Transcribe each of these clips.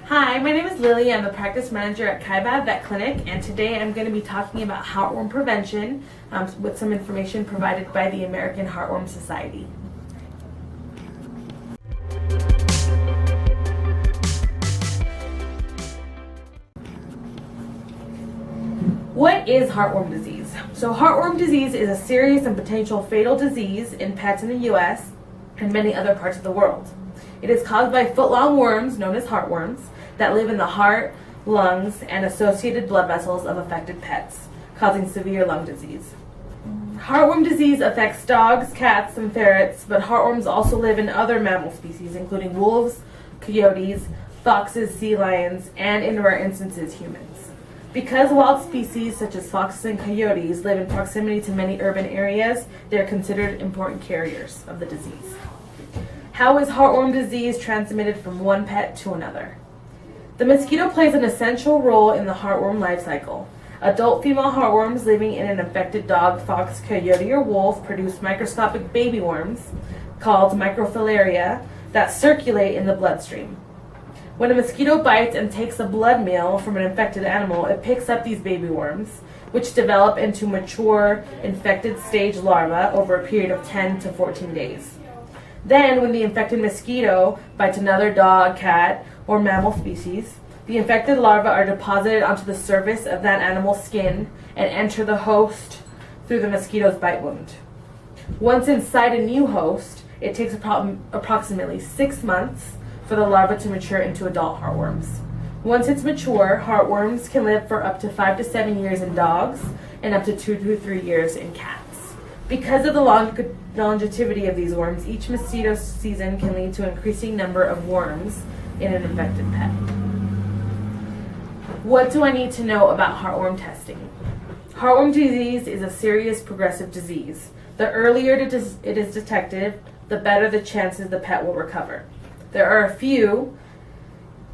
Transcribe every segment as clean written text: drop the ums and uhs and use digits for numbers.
Hi, my name is Lily. I'm the practice manager at Kaibab Vet Clinic, and today I'm going to be talking about heartworm prevention with some information provided by the American Heartworm Society. What is heartworm disease? So heartworm disease is a serious and potential fatal disease in pets in the U.S. and many other parts of the world. It is caused by foot-long worms known as heartworms that live in the heart, lungs, and associated blood vessels of affected pets, causing severe lung disease. Heartworm disease affects dogs, cats, and ferrets, but heartworms also live in other mammal species, including wolves, coyotes, foxes, sea lions, and in rare instances, humans. Because wild species such as foxes and coyotes live in proximity to many urban areas, they are considered important carriers of the disease. How is heartworm disease transmitted from one pet to another? The mosquito plays an essential role in the heartworm life cycle. Adult female heartworms living in an infected dog, fox, coyote, or wolf produce microscopic baby worms called microfilaria that circulate in the bloodstream. When a mosquito bites and takes a blood meal from an infected animal, it picks up these baby worms, which develop into mature infected stage larvae over a period of 10 to 14 days. Then, when the infected mosquito bites another dog, cat, or mammal species, the infected larvae are deposited onto the surface of that animal's skin and enter the host through the mosquito's bite wound. Once inside a new host, it takes approximately 6 months for the larva to mature into adult heartworms. Once it's mature, heartworms can live for up to 5 to 7 years in dogs and up to 2 to 3 years in cats. Because of the longevity of these worms, each mosquito season can lead to an increasing number of worms in an infected pet. What do I need to know about heartworm testing? Heartworm disease is a serious progressive disease. The earlier it is detected, the better the chances the pet will recover. There are a few,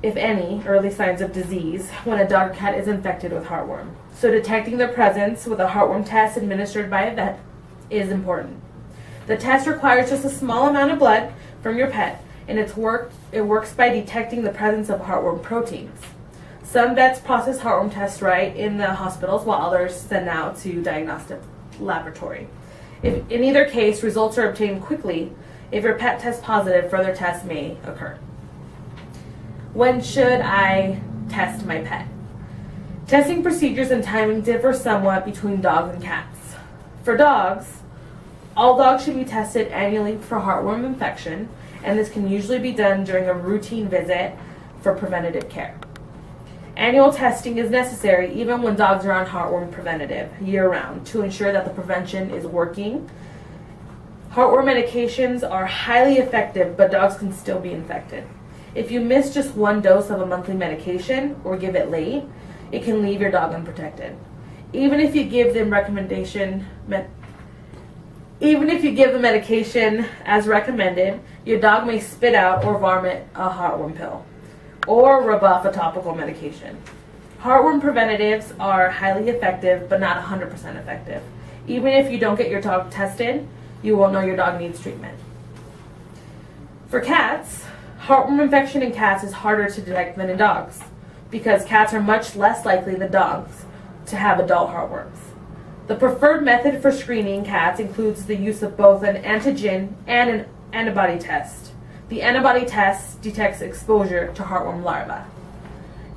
if any, early signs of disease when a dog or cat is infected with heartworm. So detecting their presence with a heartworm test administered by a vet is important. The test requires just a small amount of blood from your pet, and it works by detecting the presence of heartworm proteins. Some vets process heartworm tests right in the hospitals, while others send out to diagnostic laboratory. In either case, results are obtained quickly. If your pet tests positive, further tests may occur. When should I test my pet? Testing procedures and timing differ somewhat between dogs and cats. For dogs, all dogs should be tested annually for heartworm infection, and this can usually be done during a routine visit for preventative care. Annual testing is necessary even when dogs are on heartworm preventative year-round to ensure that the prevention is working. Heartworm medications are highly effective, but dogs can still be infected. If you miss just one dose of a monthly medication or give it late, it can leave your dog unprotected. Even if you give the medication as recommended, your dog may spit out or vomit a heartworm pill or rebuff a topical medication. Heartworm preventatives are highly effective, but not 100% effective. Even if you don't get your dog tested, you will know your dog needs treatment. For cats, heartworm infection in cats is harder to detect than in dogs because cats are much less likely than dogs to have adult heartworms. The preferred method for screening cats includes the use of both an antigen and an antibody test. The antibody test detects exposure to heartworm larvae.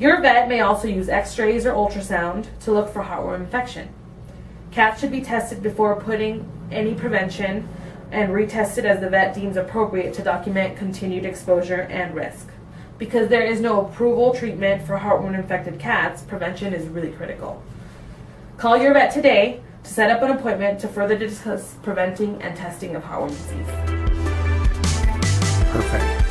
Your vet may also use x-rays or ultrasound to look for heartworm infection. Cats should be tested before putting any prevention and retested as the vet deems appropriate to document continued exposure and risk. Because there is no approval treatment for heartworm infected cats, prevention is really critical. Call your vet today to set up an appointment to further discuss preventing and testing of heartworm disease. Perfect.